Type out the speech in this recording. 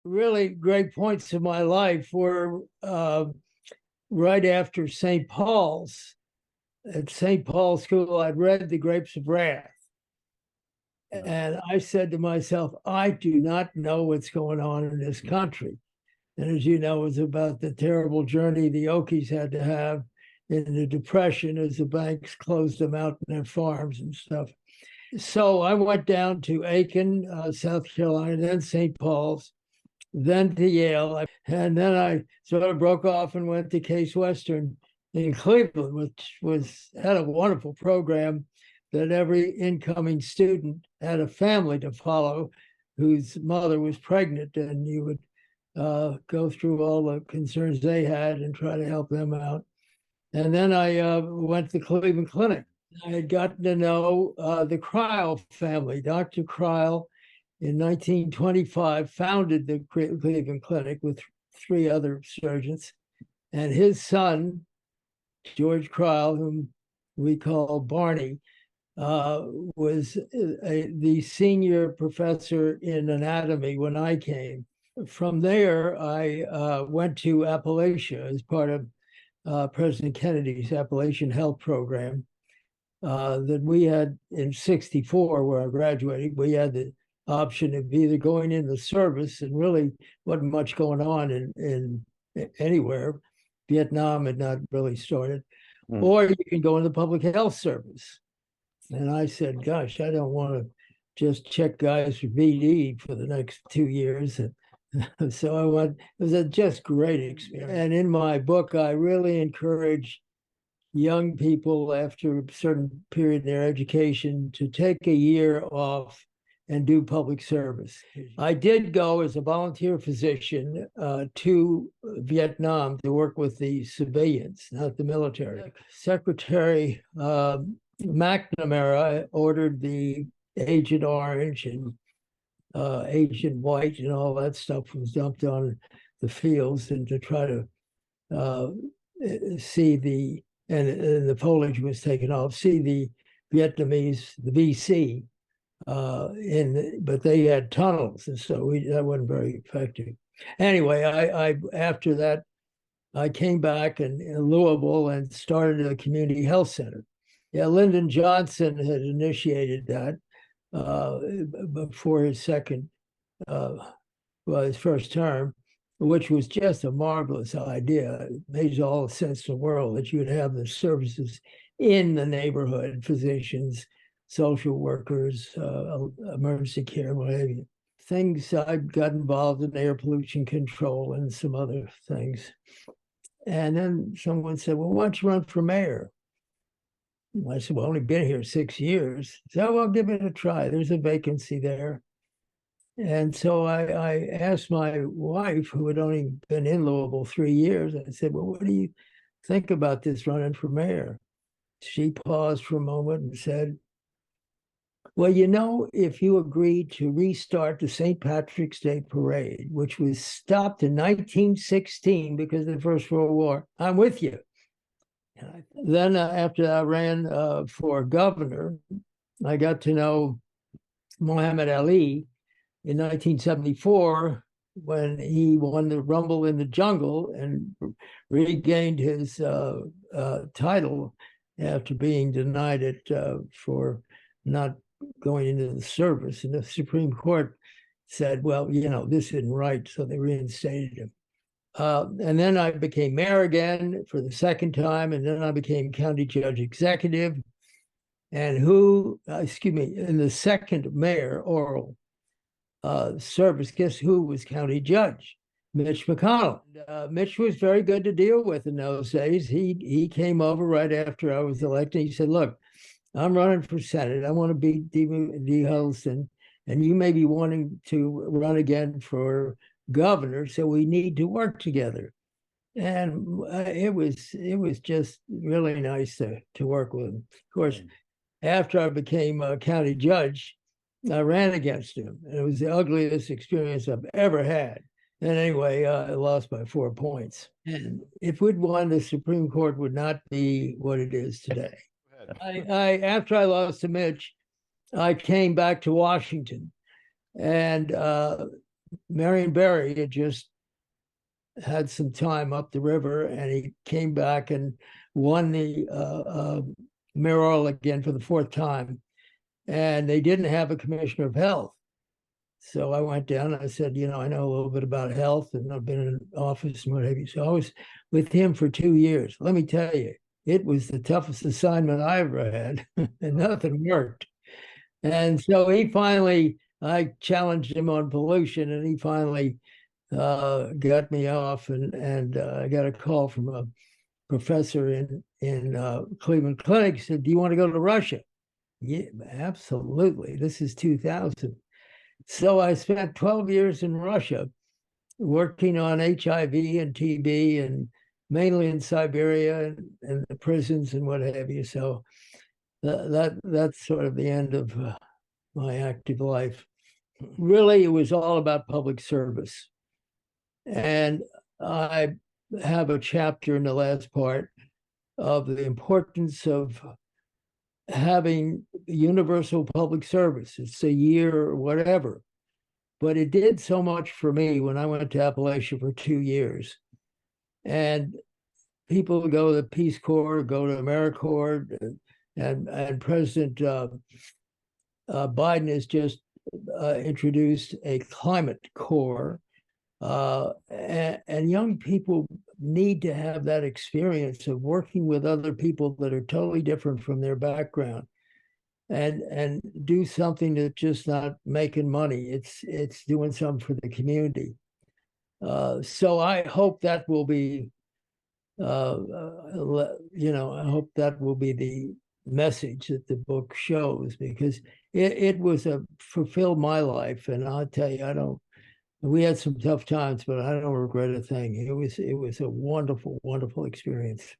really great points of my life were right after St. Paul's. At St. Paul's School, I'd read The Grapes of Wrath. And I said to myself, I do not know what's going on in this country. And as you know, it was about the terrible journey the Okies had to have in the Depression as the banks closed them out in their farms and stuff. So I went down to Aiken, South Carolina, then St. Paul's, then to Yale. And then I sort of broke off and went to Case Western in Cleveland, which had a wonderful program that every incoming student had a family to follow whose mother was pregnant, and you would go through all the concerns they had and try to help them out. And then I went to the Cleveland Clinic. I had gotten to know the Cryle family. Dr. Cryle, in 1925, founded the Cleveland Clinic with 3 other surgeons. And his son, George Cryle, whom we call Barney, was the senior professor in anatomy when I came. From there, I went to Appalachia as part of President Kennedy's Appalachian Health Program that we had in '64, where I graduated. We had the option of either going in the service, and really wasn't much going on in anywhere. Vietnam had not really started, or you can go in the public health service. And I said, gosh, I don't want to just check guys for BD for the next 2 years. And so I went. It was a just great experience. And in my book, I really encourage young people after a certain period in their education to take a year off and do public service. I did go as a volunteer physician to Vietnam to work with the civilians, not the military. Secretary McNamara ordered the Agent Orange and Agent White and all that stuff was dumped on the fields, and to try to see and the foliage was taken off, see the Vietnamese, the VC, but they had tunnels, and so that wasn't very effective. Anyway, I after that, I came back in Louisville and started a community health center. Yeah, Lyndon Johnson had initiated that before his his first term, which was just a marvelous idea. It made all the sense in the world that you would have the services in the neighborhood, physicians, social workers, emergency care, what have you. Things I got involved in air pollution control and some other things. And then someone said, well, why don't you run for mayor? I said, well, I've only been here 6 years. So, well, give it a try. There's a vacancy there. And so I asked my wife, who had only been in Louisville 3 years, I said, well, what do you think about this running for mayor? She paused for a moment and said, well, you know, if you agree to restart the St. Patrick's Day Parade, which was stopped in 1916 because of the First World War, I'm with you. Then after I ran for governor, I got to know Muhammad Ali in 1974 when he won the Rumble in the Jungle and regained his title after being denied it for not going into the service. And the Supreme Court said, well, you know, this isn't right. So they reinstated him. And then I became mayor again for the second time. And then I became county judge executive. And in the second mayor oral service, guess who was county judge? Mitch McConnell. Mitch was very good to deal with in those days. He came over right after I was elected. He said, look, I'm running for Senate. I want to beat D. Huddleston, and you may be wanting to run again for governor, so we need to work together. And it was just really nice to work with him. Of course, after I became a county judge, I ran against him. And it was the ugliest experience I've ever had. And anyway, I lost by 4 points. And if we'd won, the Supreme Court would not be what it is today. After I lost to Mitch, I came back to Washington. And Marion Barry had just had some time up the river, and he came back and won the mayoral again for the fourth time. And they didn't have a commissioner of health. So I went down and I said, I know a little bit about health and I've been in office and what have you. So I was with him for 2 years. Let me tell you, it was the toughest assignment I ever had, and nothing worked. And so I challenged him on pollution, and he finally got me off. And I got a call from a professor in Cleveland Clinic. Said, "Do you want to go to Russia?" Yeah, absolutely. This is 2000. So I spent 12 years in Russia working on HIV and TB, and mainly in Siberia and the prisons and what have you. So that's sort of the end of my active life. Really, it was all about public service. And I have a chapter in the last part of the importance of having universal public service. It's a year or whatever. But it did so much for me when I went to Appalachia for 2 years. And people go to the Peace Corps, go to AmeriCorps, and President Biden has just introduced a climate corps. And young people need to have that experience of working with other people that are totally different from their background, and do something that's just not making money. It's doing something for the community. So I hope that will be, I hope that will be the message that the book shows, because it fulfilled my life. And I'll tell you, we had some tough times, but I don't regret a thing. It was a wonderful, wonderful experience.